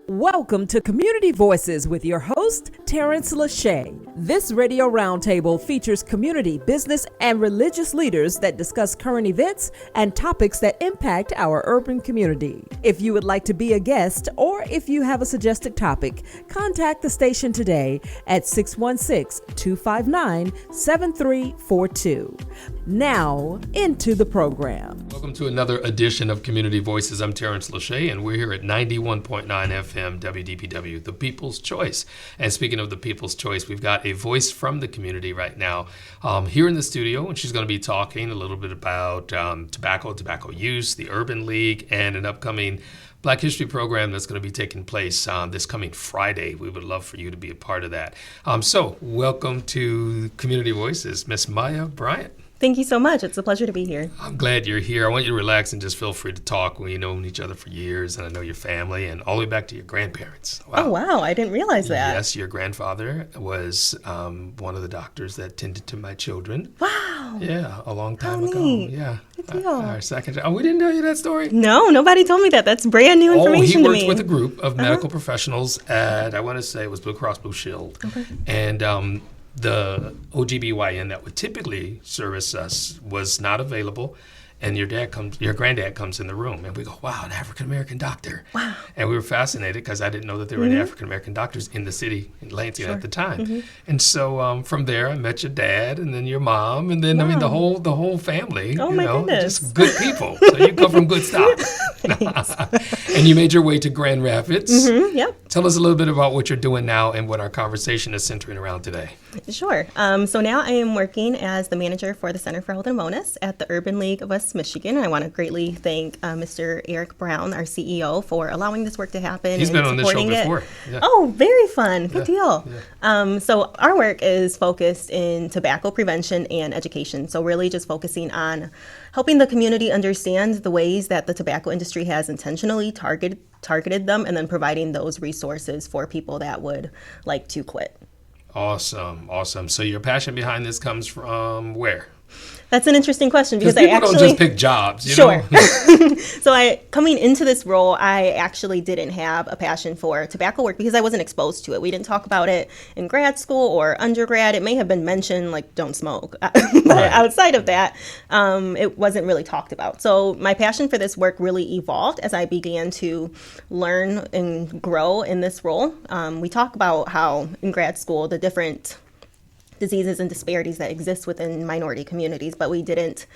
Welcome to Community Voices with your host, Tarence Lauchie. This radio roundtable features community, business, and religious leaders that discuss current events and topics that impact our urban community. If you would like to be a guest or if you have a suggested topic, contact the station today at 616-259-7342. Now, into the program. Welcome to another edition of Community Voices. I'm Tarence Lauchie, and we're here at 91.9 FM WDPW, the People's Choice. And speaking of the People's Choice, we've got a voice from the community right now here in the studio, and she's going to be talking a little bit about tobacco use, the Urban League, and an upcoming Black History program that's going to be taking place this coming Friday. We would love for you to be a part of that. So welcome to Community Voices, Miss Maya Bryant. Thank you so much. It's a pleasure to be here. I'm glad you're here. I want you to relax and just feel free to talk. We've known each other for years, and I know your family, and all the way back to your grandparents. Wow. Oh, wow. I didn't realize that. Yes, your grandfather was one of the doctors that tended to my children. Wow. Yeah, a long time How ago. Neat. Yeah. Good deal. Our second. Oh, we didn't tell you that story? No, nobody told me that. That's brand new information to me. He worked with a group of medical professionals at, I want to say it was Blue Cross Blue Shield. Okay. And the OGBYN that would typically service us was not available, and your granddad comes in the room, and we go, wow, an African-American doctor. Wow. And we were fascinated because I didn't know that there were any African-American doctors in the city, in Lansing at the time. And so from there, I met your dad, and then your mom, and then, I mean, the whole family. Oh, my goodness. Just good people. So you come from good stuff. And you made your way to Grand Rapids. Yep. Tell us a little bit about what you're doing now and what our conversation is centering around today. Sure. So now I am working as the manager for the Center for Health and Wellness at the Urban League of West Michigan. I want to greatly thank Mr. Eric Brown, our CEO, for allowing this work to happen. He's been on this show before. Yeah. Oh, very fun. Good deal. Yeah. So our work is focused in tobacco prevention and education. So really just focusing on helping the community understand the ways that the tobacco industry has intentionally targeted them, and then providing those resources for people that would like to quit. Awesome. So your passion behind this comes from where? That's an interesting question because people don't just pick jobs. Sure. So coming into this role, I actually didn't have a passion for tobacco work because I wasn't exposed to it. We didn't talk about it in grad school or undergrad. It may have been mentioned like don't smoke, but outside of that, it wasn't really talked about. So my passion for this work really evolved as I began to learn and grow in this role. We talk about how in grad school the different diseases and disparities that exist within minority communities, but we didn't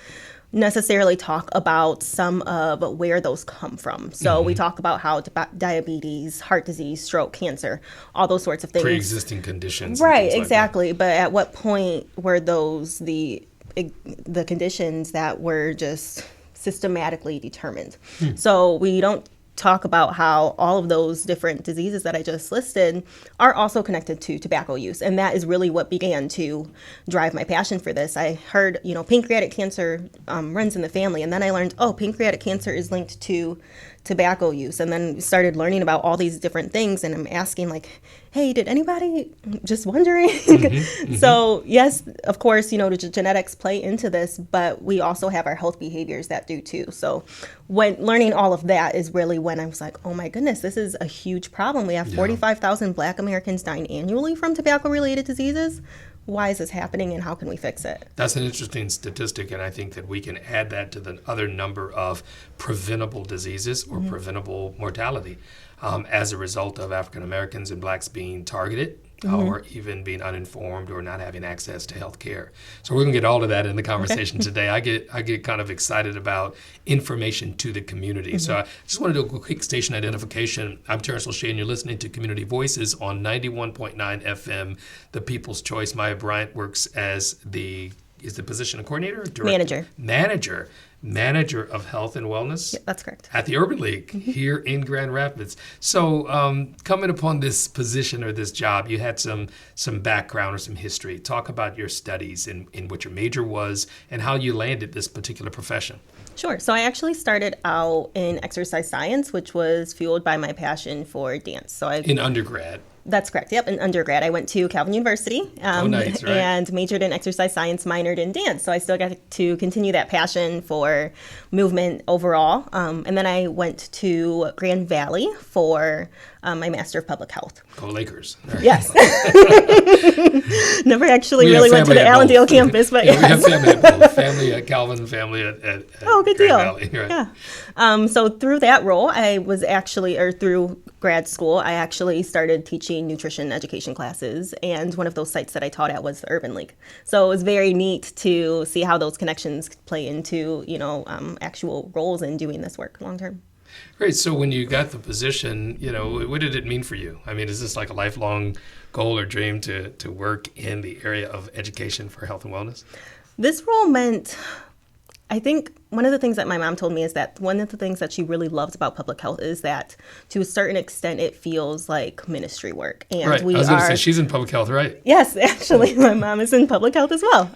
necessarily talk about some of where those come from. So we talk about how diabetes, heart disease, stroke, cancer, all those sorts of things. Pre-existing conditions. Right, exactly. But at what point were those the conditions that were just systematically determined? So we don't talk about how all of those different diseases that I just listed are also connected to tobacco use. And that is really what began to drive my passion for this. I heard, pancreatic cancer runs in the family. And then I learned, pancreatic cancer is linked to tobacco use. And then started learning about all these different things. And I'm asking like, hey, did anybody just wondering? So yes, of course, the genetics play into this, but we also have our health behaviors that do too. So when learning all of that is really when I was like, oh my goodness, this is a huge problem. We have 45,000 Black Americans dying annually from tobacco-related diseases. Why is this happening and how can we fix it? That's an interesting statistic, and I think that we can add that to the other number of preventable diseases or preventable mortality as a result of African Americans and Blacks being targeted or even being uninformed or not having access to health care. So we're going to get all of that in the conversation today. I get kind of excited about information to the community. So I just want to do a quick station identification. I'm Tarence Lauchie, and you're listening to Community Voices on 91.9 FM, The People's Choice. Maya Bryant works as the position a coordinator or director? Manager of Health and Wellness. Yeah, that's correct. At the Urban League here in Grand Rapids. So coming upon this position or this job, you had some background or some history. Talk about your studies and what your major was and how you landed this particular profession. Sure. So I actually started out in exercise science, which was fueled by my passion for dance. So in undergrad. That's correct. Yep, in undergrad, I went to Calvin University nice, right. and majored in exercise science, minored in dance. So I still got to continue that passion for movement overall. And then I went to Grand Valley for my Master of Public Health. Go Lakers. Yes. Never actually We really have went to family the at Allendale both. campus, but Yeah, we yes. have family at both. Family at Calvin, family at Oh, good Grand deal. Valley, right. Yeah. So through that role, I was actually, or through grad school, I actually started teaching nutrition education classes. And one of those sites that I taught at was the Urban League. So it was very neat to see how those connections play into, actual roles in doing this work long term. Great. So when you got the position, what did it mean for you? I mean, is this like a lifelong goal or dream to work in the area of education for health and wellness? This role meant, I think one of the things that my mom told me is that one of the things that she really loves about public health is that to a certain extent it feels like ministry work. And Right. I was going to say she's in public health, right? Yes, actually, my mom is in public health as well.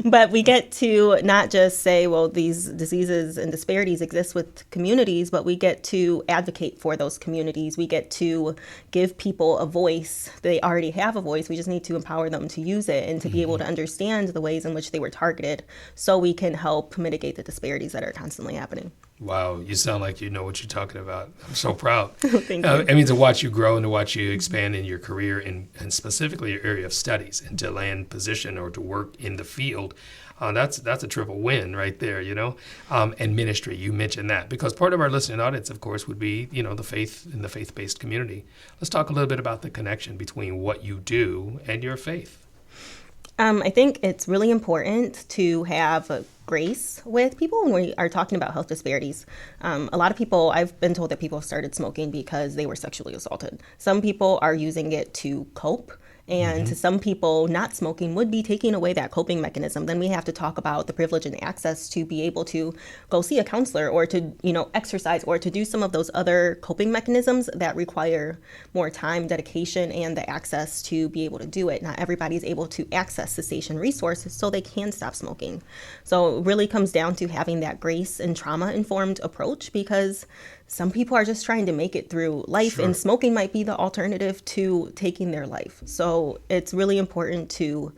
But we get to not just say, well, these diseases and disparities exist with communities, but we get to advocate for those communities. We get to give people a voice. They already have a voice. We just need to empower them to use it and to be able to understand the ways in which they were targeted so we can help mitigate the disparities that are constantly happening. Wow, you sound like you know what you're talking about. I'm so proud. Thank you. I mean, to watch you grow and to watch you expand in your career and specifically your area of studies and to land position or to work in the field, that's a triple win right there, And ministry, you mentioned that because part of our listening audience, of course, would be, the faith and the faith-based community. Let's talk a little bit about the connection between what you do and your faith. I think it's really important to have grace with people when we are talking about health disparities. A lot of people, I've been told that people started smoking because they were sexually assaulted. Some people are using it to cope. And to some people, not smoking would be taking away that coping mechanism. Then we have to talk about the privilege and access to be able to go see a counselor or to, exercise or to do some of those other coping mechanisms that require more time, dedication, and the access to be able to do it. Not everybody's able to access cessation resources so they can stop smoking. So it really comes down to having that grace and trauma-informed approach because some people are just trying to make it through life, Sure. and smoking might be the alternative to taking their life. So it's really important to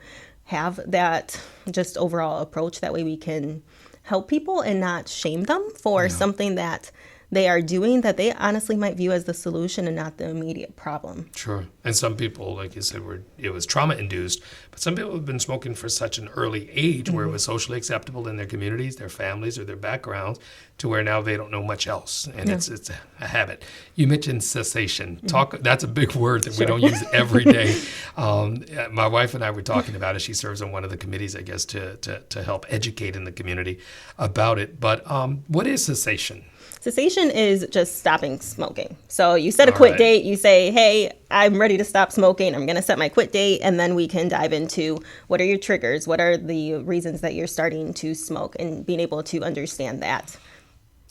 have that just overall approach. That way we can help people and not shame them for something that they are doing that they honestly might view as the solution and not the immediate problem. Sure. And some people, like you said, it was trauma-induced, but some people have been smoking for such an early age where it was socially acceptable in their communities, their families, or their backgrounds, to where now they don't know much else, and it's a habit. You mentioned cessation. That's a big word that we don't use every day. My wife and I were talking about it. She serves on one of the committees, I guess, to help educate in the community about it. But what is cessation? Cessation is just stopping smoking. So you set a quit date, you say, hey, I'm ready to stop smoking, I'm going to set my quit date, and then we can dive into what are your triggers, what are the reasons that you're starting to smoke, and being able to understand that.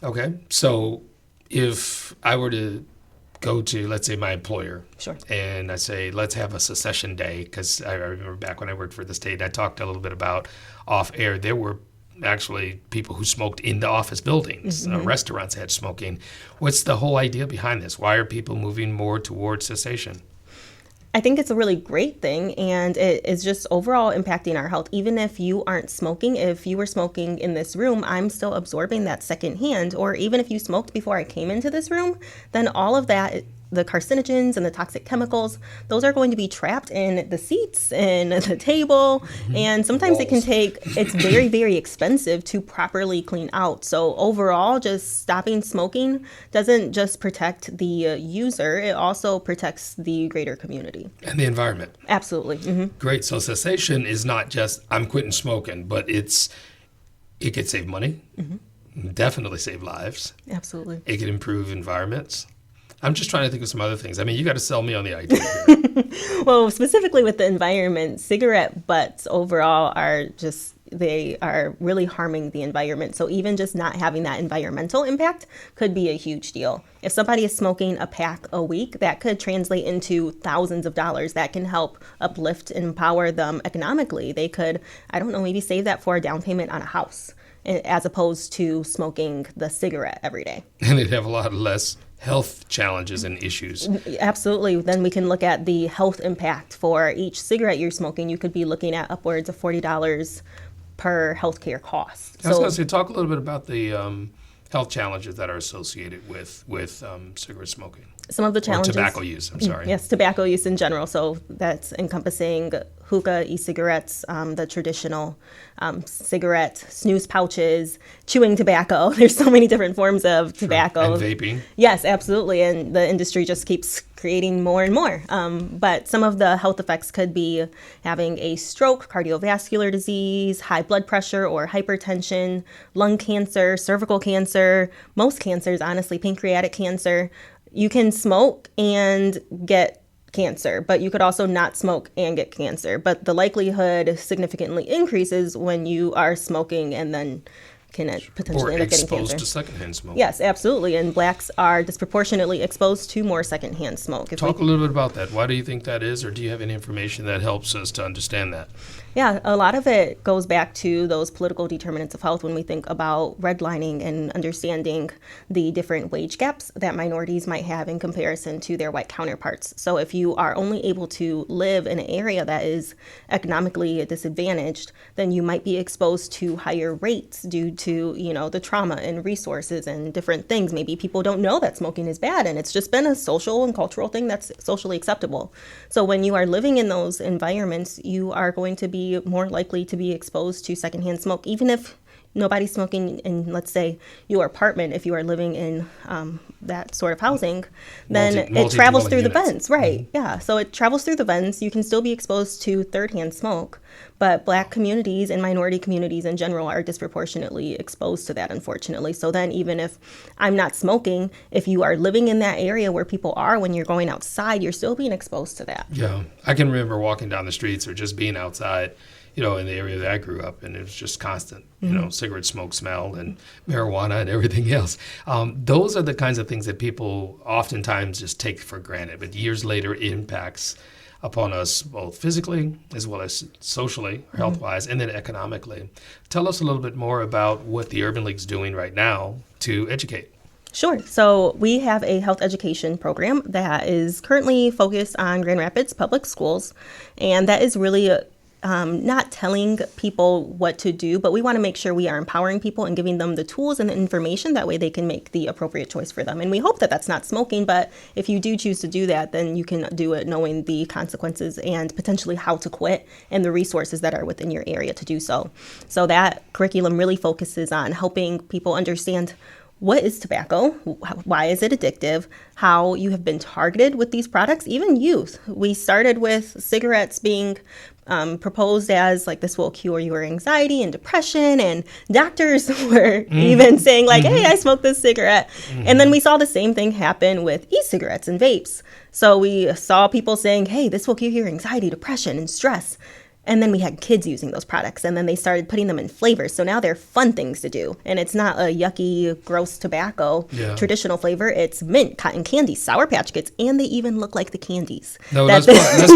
Okay, so if I were to go to, let's say, my employer, Sure. and I say, let's have a cessation day, because I remember back when I worked for the state, I talked a little bit about off air, there were actually people who smoked in the office buildings. Restaurants had smoking. What's the whole idea behind this? Why are people moving more towards cessation? I think it's a really great thing, and it is just overall impacting our health. Even if you aren't smoking, if you were smoking in this room, I'm still absorbing that secondhand. Or even if you smoked before I came into this room, then all of that, the carcinogens and the toxic chemicals, those are going to be trapped in the seats and the table. And sometimes it can take, it's very, very expensive to properly clean out. So overall, just stopping smoking doesn't just protect the user, it also protects the greater community. And the environment. Absolutely. Great. So cessation is not just I'm quitting smoking, but it could save money, definitely save lives. Absolutely. It could improve environments. I'm just trying to think of some other things. I mean, you got to sell me on the idea here. Well, specifically with the environment, cigarette butts overall they are really harming the environment. So even just not having that environmental impact could be a huge deal. If somebody is smoking a pack a week, that could translate into thousands of dollars that can help uplift and empower them economically. They could, maybe save that for a down payment on a house as opposed to smoking the cigarette every day. And they'd have a lot less health challenges and issues. Absolutely. Then we can look at the health impact for each cigarette you're smoking. You could be looking at upwards of $40 per healthcare cost. I was going to say, talk a little bit about the health challenges that are associated with cigarette smoking. Some of the challenges. Or tobacco use, I'm sorry. Yes, tobacco use in general. So that's encompassing hookah, e-cigarettes, the traditional cigarette, snus pouches, chewing tobacco. There's so many different forms of tobacco. And vaping. Yes, absolutely. And the industry just keeps creating more and more. But some of the health effects could be having a stroke, cardiovascular disease, high blood pressure or hypertension, lung cancer, cervical cancer, most cancers, honestly, pancreatic cancer. You can smoke and get cancer, but you could also not smoke and get cancer. But the likelihood significantly increases when you are smoking and then can potentially end up getting cancer. Or exposed to secondhand smoke. Yes, absolutely. And blacks are disproportionately exposed to more secondhand smoke. Talk a little bit about that. Why do you think that is, or do you have any information that helps us to understand that? Yeah, a lot of it goes back to those political determinants of health when we think about redlining and understanding the different wage gaps that minorities might have in comparison to their white counterparts. So if you are only able to live in an area that is economically disadvantaged, then you might be exposed to higher rates due to, the trauma and resources and different things. Maybe people don't know that smoking is bad, and it's just been a social and cultural thing that's socially acceptable. So when you are living in those environments, you are going to be more likely to be exposed to secondhand smoke, even if nobody's smoking in, let's say, your apartment. If you are living in that sort of housing, then it travels through the vents, right? Mm-hmm. Yeah, so it travels through the vents. You can still be exposed to third-hand smoke, but black communities and minority communities in general are disproportionately exposed to that, unfortunately. So then even if I'm not smoking, if you are living in that area where people are when you're going outside, you're still being exposed to that. Yeah, I can remember walking down the streets or just being outside, in the area that I grew up, and it was just constant, cigarette smoke smell and marijuana and everything else. Those are the kinds of things that people oftentimes just take for granted, but years later it impacts upon us both physically as well as socially, health-wise, and then economically. Tell us a little bit more about what the Urban League's doing right now to educate. Sure. So we have a health education program that is currently focused on Grand Rapids Public Schools, and that is really not telling people what to do, but we want to make sure we are empowering people and giving them the tools and the information. That way they can make the appropriate choice for them. And we hope that that's not smoking, but if you do choose to do that, then you can do it knowing the consequences and potentially how to quit and the resources that are within your area to do so. So that curriculum really focuses on helping people understand what is tobacco, why is it addictive, how you have been targeted with these products, even youth. We started with cigarettes being proposed as like this will cure your anxiety and depression, and doctors were even saying like, hey, I smoked this cigarette. And then we saw the same thing happen with e-cigarettes and vapes. So we saw people saying, hey, this will cure your anxiety, depression, and stress. And then we had kids using those products, and then they started putting them in flavors. So now they're fun things to do. And it's not a yucky, gross tobacco, traditional flavor. It's mint, cotton candy, Sour Patch Kids, and they even look like the candies. No, let's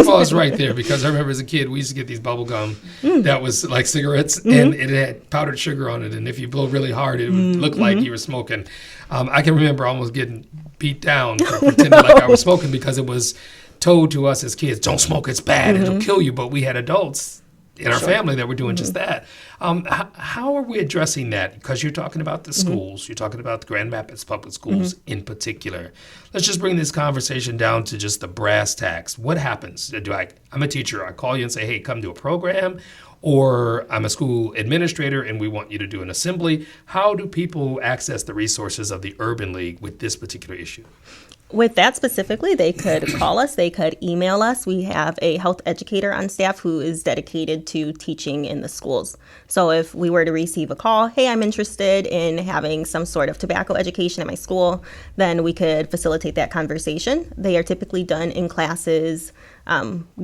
pause right there, because I remember as a kid, we used to get these bubble gum that was like cigarettes, and it had powdered sugar on it. And if you blow really hard, it would look like you were smoking. I can remember almost getting beat down for pretending like I was smoking, because it was told to us as kids, don't smoke, it's bad, it'll kill you. But we had adults in our family that were doing just that. How are we addressing that? Because you're talking about the schools, you're talking about the Grand Rapids Public Schools in particular. Let's just bring this conversation down to just the brass tacks. What happens? I'm a teacher, I call you and say, hey, come to a program, or I'm a school administrator and we want you to do an assembly. How do people access the resources of the Urban League with this particular issue? With that specifically, they could call us, they could email us. We have a health educator on staff who is dedicated to teaching in the schools. So if we were to receive a call, hey, I'm interested in having some sort of tobacco education at my school, then we could facilitate that conversation. They are typically done in classes,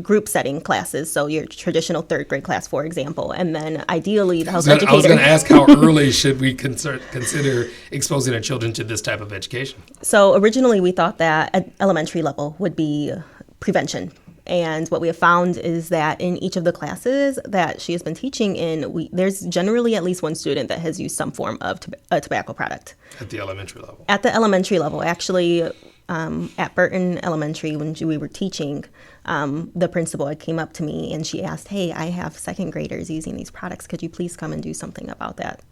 group setting classes, so your traditional third grade class, for example, and then ideally the health educator. I was going to ask, how early should we consider exposing our children to this type of education? So originally we thought that at elementary level would be prevention. And what we have found is that in each of the classes that she has been teaching in, there's generally at least one student that has used some form of a tobacco product. At the elementary level? At the elementary level. Actually, at Burton Elementary, when we were teaching, the principal came up to me and she asked, hey, I have second graders using these products. Could you please come and do something about that?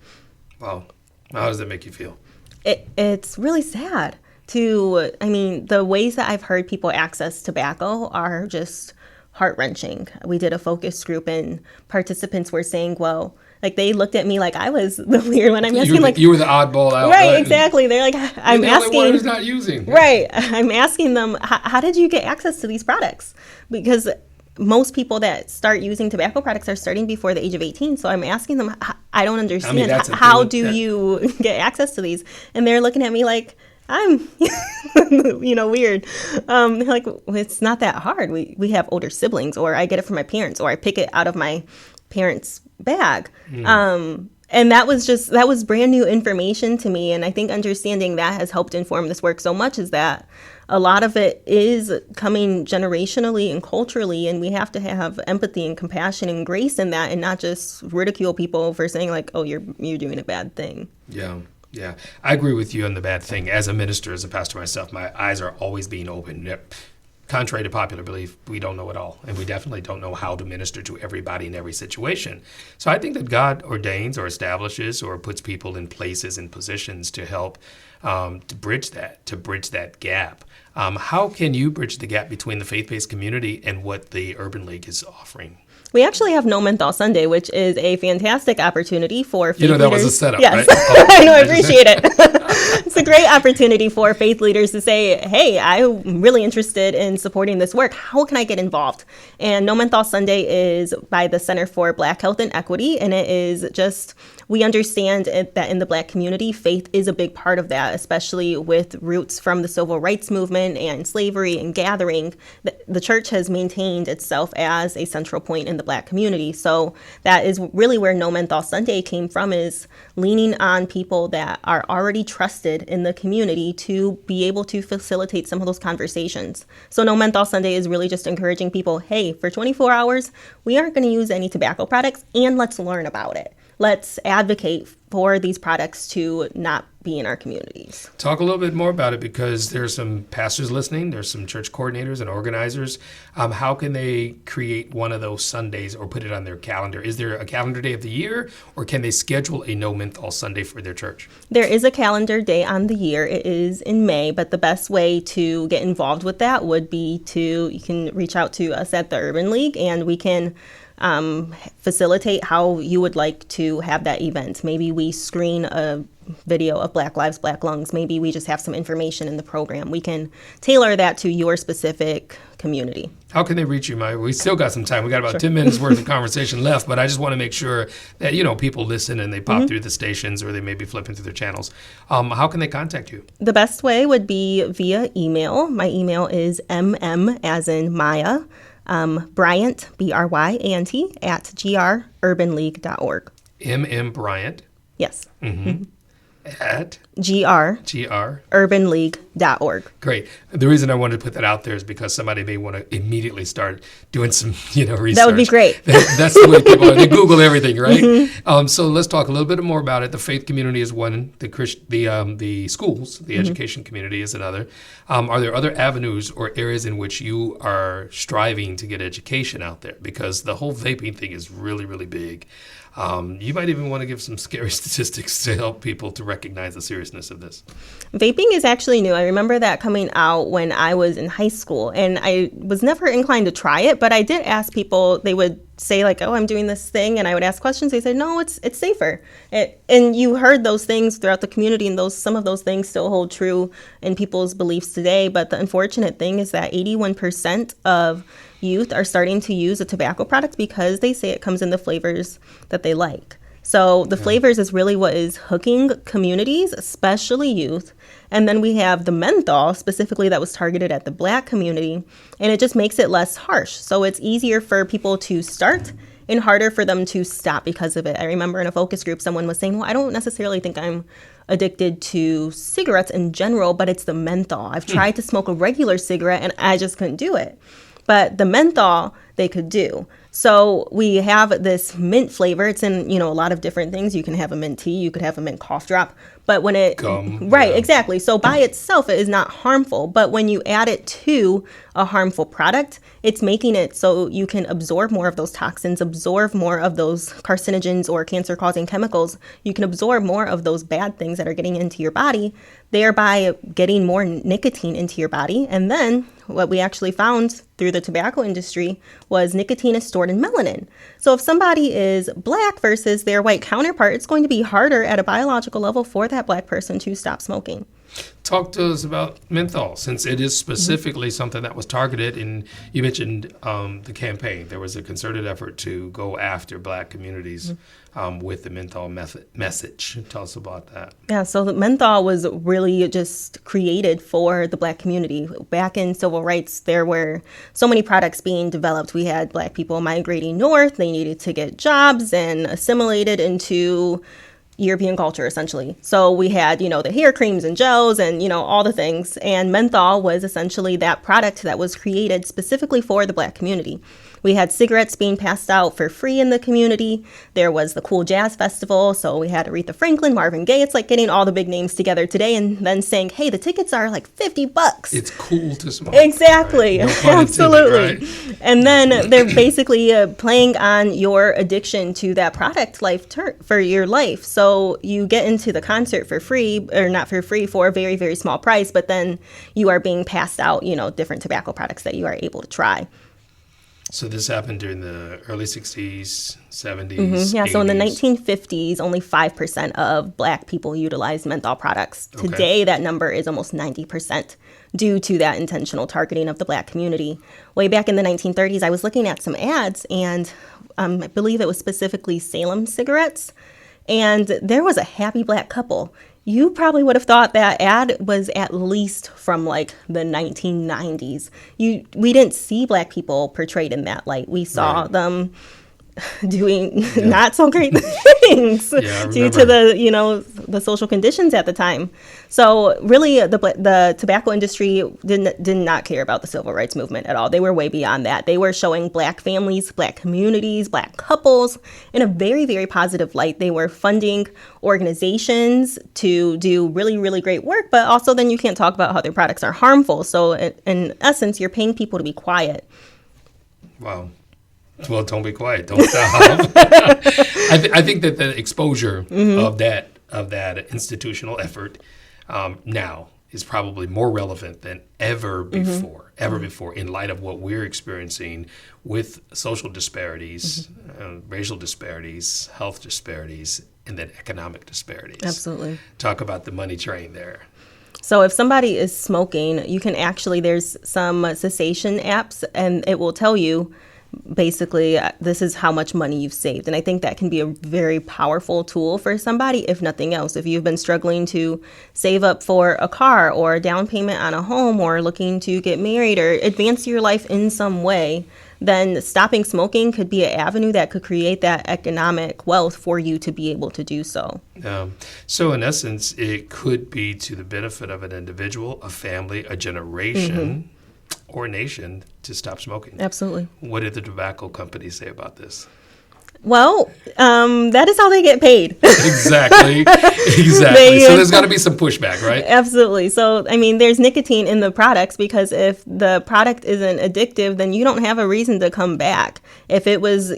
Wow. How does that make you feel? It's really sad. The ways that I've heard people access tobacco are just heart-wrenching. We did a focus group and participants were saying, well, like they looked at me like I was the weird one. I'm asking you were the oddball out. Right, exactly. They're like, I'm asking. Only one who's not using. Right. I'm asking them, how did you get access to these products? Because most people that start using tobacco products are starting before the age of 18. So I'm asking them, I don't understand. How do you get access to these? And they're looking at me like, I'm, weird. They're like, well, it's not that hard. We have older siblings, or I get it from my parents, or I pick it out of my parents' bag. And that was brand new information to me. And I think understanding that has helped inform this work so much, is that a lot of it is coming generationally and culturally, and we have to have empathy and compassion and grace in that, and not just ridicule people for saying like, oh, you're doing a bad thing. Yeah, I agree with you on the bad thing. As a minister, as a pastor myself, my eyes are always being open. Contrary to popular belief, we don't know it all, and we definitely don't know how to minister to everybody in every situation. So I think that God ordains or establishes or puts people in places and positions to help to bridge that gap. How can you bridge the gap between the faith-based community and what the Urban League is offering? We actually have No Menthol Sunday, which is a fantastic opportunity for faith leaders. That was a setup, yes. right? Oh, I know, I appreciate it. It's a great opportunity for faith leaders to say, hey, I'm really interested in supporting this work. How can I get involved? And No Menthol Sunday is by the Center for Black Health and Equity, and it is just, we understand that in the Black community, faith is a big part of that, especially with roots from the civil rights movement and slavery and gathering. The church has maintained itself as a central point in the Black community. So that is really where No Menthol Sunday came from, is leaning on people that are already trusted in the community to be able to facilitate some of those conversations. So No Menthol Sunday is really just encouraging people, hey, for 24 hours, we aren't going to use any tobacco products, and let's learn about it. Let's advocate for these products to not be in our communities. Talk a little bit more about it, because there's some pastors listening, there's some church coordinators and organizers. How can they create one of those Sundays or put it on their calendar? Is there a calendar day of the year, or can they schedule a No Menthol Sunday for their church? There is a calendar day on the year. It is in May, but the best way to get involved with that would be you can reach out to us at the Urban League, and we can facilitate how you would like to have that event. Maybe we screen a video of Black Lives, Black Lungs. Maybe we just have some information in the program. We can tailor that to your specific community. How can they reach you, Maya? We still got some time. We got about 10 minutes worth of conversation left, but I just want to make sure that, people listen and they pop through the stations, or they may be flipping through their channels. How can they contact you? The best way would be via email. My email is as in Maya, Bryant, Bryant, at grurbanleague.org. Bryant? Yes. Mm-hmm. At? urbanleague.org. Great. The reason I wanted to put that out there is because somebody may want to immediately start doing some, research. That would be great. That's the way people are. They Google everything, right? Mm-hmm. So let's talk a little bit more about it. The faith community is one. The schools, the education community is another. Are there other avenues or areas in which you are striving to get education out there? Because the whole vaping thing is really, really big. You might even want to give some scary statistics to help people to recognize the seriousness of this. Vaping is actually new. I remember that coming out when I was in high school, and I was never inclined to try it, but I did ask people. They would say like, oh, I'm doing this thing, and I would ask questions. They said, no, it's safer. And you heard those things throughout the community, and some of those things still hold true in people's beliefs today. But the unfortunate thing is that 81% of youth are starting to use a tobacco product because they say it comes in the flavors that they like. So the flavors is really what is hooking communities, especially youth. And then we have the menthol specifically that was targeted at the Black community, and it just makes it less harsh. So it's easier for people to start and harder for them to stop because of it. I remember in a focus group, someone was saying, well, I don't necessarily think I'm addicted to cigarettes in general, but it's the menthol. I've tried to smoke a regular cigarette and I just couldn't do it. but the menthol they could do. So we have this mint flavor. It's in, a lot of different things. You can have a mint tea, you could have a mint cough drop, but when it, Gum, right, yeah. exactly. So by itself, it is not harmful, but when you add it to a harmful product, it's making it so you can absorb more of those toxins, absorb more of those carcinogens or cancer-causing chemicals. You can absorb more of those bad things that are getting into your body, thereby getting more nicotine into your body. And then what we actually found through the tobacco industry was nicotine is stored in melanin. So if somebody is black versus their white counterpart, it's going to be harder at a biological level for that black person to stop smoking. Talk to us about menthol, since it is specifically something that was targeted. And you mentioned the campaign. There was a concerted effort to go after black communities with the menthol message. Tell us about that. Yeah, so the menthol was really just created for the black community. Back in civil rights, there were so many products being developed. We had black people migrating north. They needed to get jobs and assimilated into European culture, essentially. So we had, the hair creams and gels and, all the things. And menthol was essentially that product that was created specifically for the black community. We had cigarettes being passed out for free in the community. There was the Cool Jazz Festival. So we had Aretha Franklin, Marvin Gaye. It's like getting all the big names together today and then saying, hey, the tickets are like $50. It's cool to smoke. Exactly. Right? No pun Absolutely. intended, right? And then they're basically playing on your addiction to that product for your life. So you get into the concert for free, or not for free, for a very, very small price, but then you are being passed out, different tobacco products that you are able to try. So this happened during the early 60s, 70s, Yeah, 80s. so in the 1950s, only 5% of black people utilized menthol products. Okay. Today, that number is almost 90% due to that intentional targeting of the black community. Way back in the 1930s, I was looking at some ads, and I believe it was specifically Salem cigarettes, and there was a happy black couple. You probably would have thought that ad was at least from like the 1990s. We didn't see black people portrayed in that light. We saw them doing not so great things due to the social conditions at the time. So really the tobacco industry did not care about the civil rights movement at all. They were way beyond that. They were showing black families, black communities, black couples in a very, very positive light. They were funding organizations to do really, really great work, but also then you can't talk about how their products are harmful. So in essence, you're paying people to be quiet. Wow. Well, don't be quiet. Don't stop. I think that the exposure of that institutional effort now is probably more relevant than ever before. Before, in light of what we're experiencing with social disparities, racial disparities, health disparities, and then economic disparities. Absolutely. Talk about the money train there. So if somebody is smoking, you can there's some cessation apps, and it will tell you basically this is how much money you've saved. And I think that can be a very powerful tool for somebody, if nothing else. If you've been struggling to save up for a car or a down payment on a home, or looking to get married or advance your life in some way, then stopping smoking could be an avenue that could create that economic wealth for you to be able to do so. So in essence, it could be to the benefit of an individual, a family, a generation, or a nation to stop smoking. Absolutely. What did the tobacco companies say about this? Well, that is how they get paid. Exactly. So there's got to be some pushback, right? Absolutely. So, there's nicotine in the products, because if the product isn't addictive, then you don't have a reason to come back. If it was,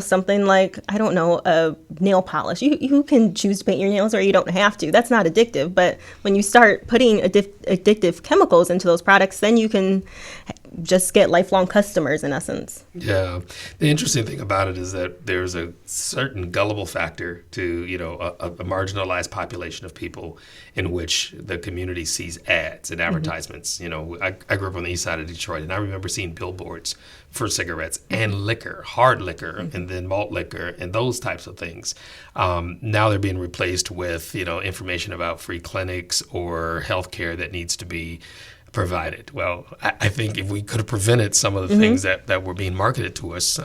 something like, I don't know, a nail polish, you can choose to paint your nails or you don't have to. That's not addictive. But when you start putting addictive chemicals into those products, then you can just get lifelong customers, in essence. Yeah. The interesting thing about it is that there's a certain gullible factor to, a marginalized population of people in which the community sees ads and advertisements. I grew up on the east side of Detroit, and I remember seeing billboards for cigarettes and liquor, hard liquor, and then malt liquor, and those types of things. Now they're being replaced with, information about free clinics or healthcare that needs to be provided. Well, I think if we could have prevented some of the things that were being marketed to us.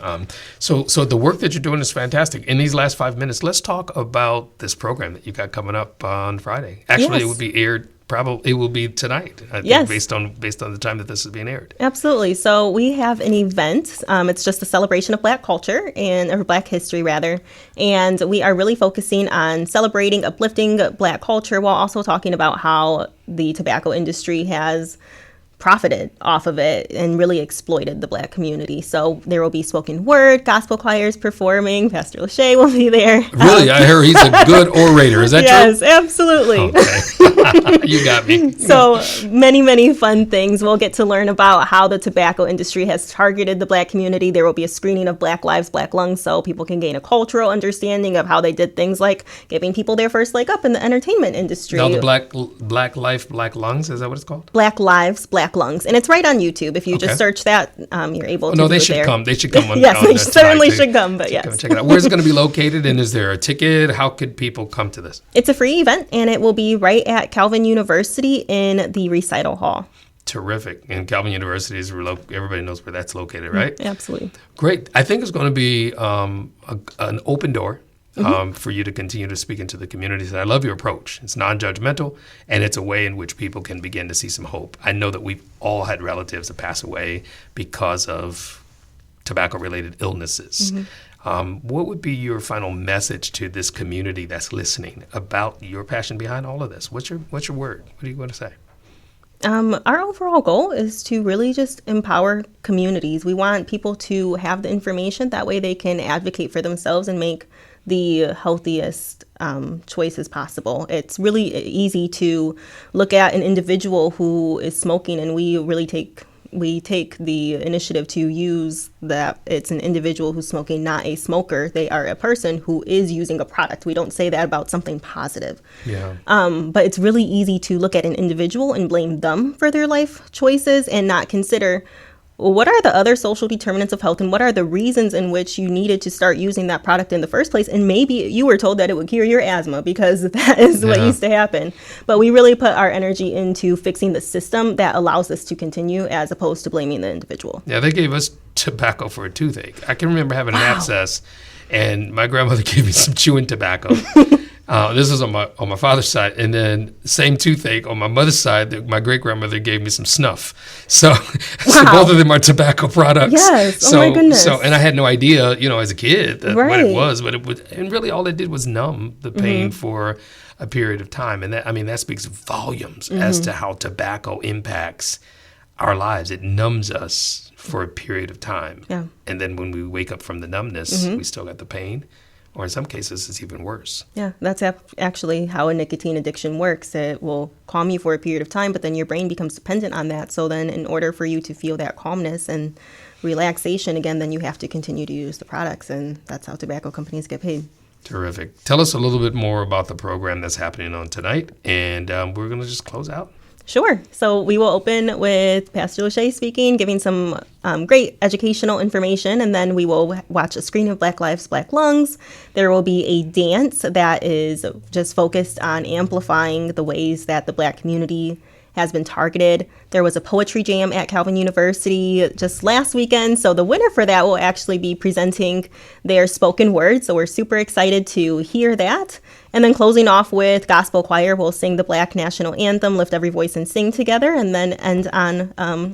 So the work that you're doing is fantastic. In these last 5 minutes, let's talk about this program that you got coming up on Friday. Actually, It would be aired probably it will be tonight, I think, Yes. based on the time that this is being aired. Absolutely. So we have an event. It's just a celebration of Black culture or Black history, rather. And we are really focusing on celebrating, uplifting Black culture while also talking about how the tobacco industry has profited off of it and really exploited the Black community. So there will be spoken word, gospel choirs performing. Pastor Lauchie will be there. Really? I hear he's a good orator. Is that Yes, true? absolutely. Okay. You got me. So many fun things. We'll get to learn about how the tobacco industry has targeted the Black community. There will be a screening of Black Lives, Black Lungs, so people can gain a cultural understanding of how they did things like giving people their first leg up in the entertainment industry. Now, the Black Life, Black Lungs, is that what it's called? Black Lives, Black Lungs. And it's right on YouTube. If you Okay. just search that, you're able to No, do they it should there. come. They should come on. Yes, on they tonight. certainly should come, but yes. Come check it out. Where's it going to be located, and is there a ticket? How could people come to this? It's a free event, and it will be right at Calvin University in the recital hall. Terrific. And Calvin University is everybody knows where that's located, right? Absolutely. Great. I think it's going to be an open door for you to continue to speak into the communities. And I love your approach. It's non-judgmental, and it's a way in which people can begin to see some hope. I know that we've all had relatives that pass away because of tobacco-related illnesses. What would be your final message to this community that's listening about your passion behind all of this? What's your word? What are you going to say? Our overall goal is to really just empower communities. We want people to have the information. That way they can advocate for themselves and make the healthiest choices possible. It's really easy to look at an individual who is smoking, and we take the initiative to use that it's an individual who's smoking, not a smoker. They are a person who is using a product. We don't say that about something positive. Yeah. But it's really easy to look at an individual and blame them for their life choices and not consider, well, what are the other social determinants of health, and what are the reasons in which you needed to start using that product in the first place? And maybe you were told that it would cure your asthma, because that is what used to happen. But we really put our energy into fixing the system that allows this to continue, as opposed to blaming the individual. Yeah, they gave us tobacco for a toothache. I can remember having an abscess, and my grandmother gave me some chewing tobacco. This is on my father's side, and then same toothache on my mother's side. My great grandmother gave me some snuff. So, so both of them are tobacco products. Yes. So, oh my goodness. and I had no idea, as a kid, what Right. it was. And really, all it did was numb the pain for a period of time. And that speaks volumes as to how tobacco impacts our lives. It numbs us for a period of time. Yeah. And then when we wake up from the numbness, we still got the pain. Or in some cases, it's even worse. Yeah, that's actually how a nicotine addiction works. It will calm you for a period of time, but then your brain becomes dependent on that. So then in order for you to feel that calmness and relaxation again, then you have to continue to use the products. And that's how tobacco companies get paid. Terrific. Tell us a little bit more about the program that's happening on tonight. And we're going to just close out. Sure. So we will open with Pastor Lauchie speaking, giving some great educational information, and then we will watch a screening of Black Lives, Black Lungs. There will be a dance that is just focused on amplifying the ways that the Black community has been targeted. There was a poetry jam at Calvin University just last weekend, so the winner for that will actually be presenting their spoken word, so we're super excited to hear that. And then closing off with gospel choir, we'll sing the Black National Anthem, Lift Every Voice and Sing Together, and then end on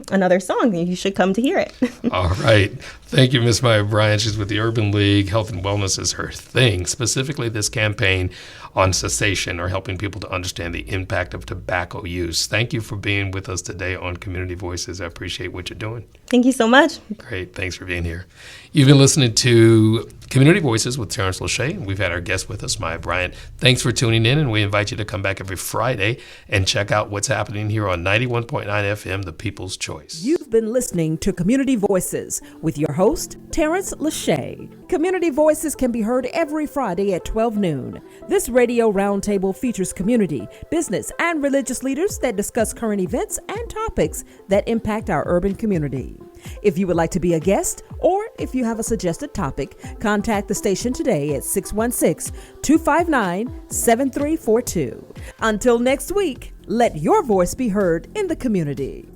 another song. You should come to hear it. All right. Thank you, Miss Maya Bryant. She's with the Urban League. Health and wellness is her thing, specifically this campaign on cessation, or helping people to understand the impact of tobacco use. Thank you for being with us today on Community Voices. I appreciate what you're doing. Thank you so much. Great. Thanks for being here. You've been listening to Community Voices with Tarence Lauchie. We've had our guest with us, Maya Bryant. Thanks for tuning in, and we invite you to come back every Friday and check out what's happening here on 91.9 FM, The People's Choice. You've been listening to Community Voices with your host, Tarence Lauchie. Community Voices can be heard every Friday at 12 noon. This radio roundtable features community, business, and religious leaders that discuss current events and topics that impact our urban community. If you would like to be a guest, or if you have a suggested topic, contact the station today at 616-259-7342. Until next week, let your voice be heard in the community.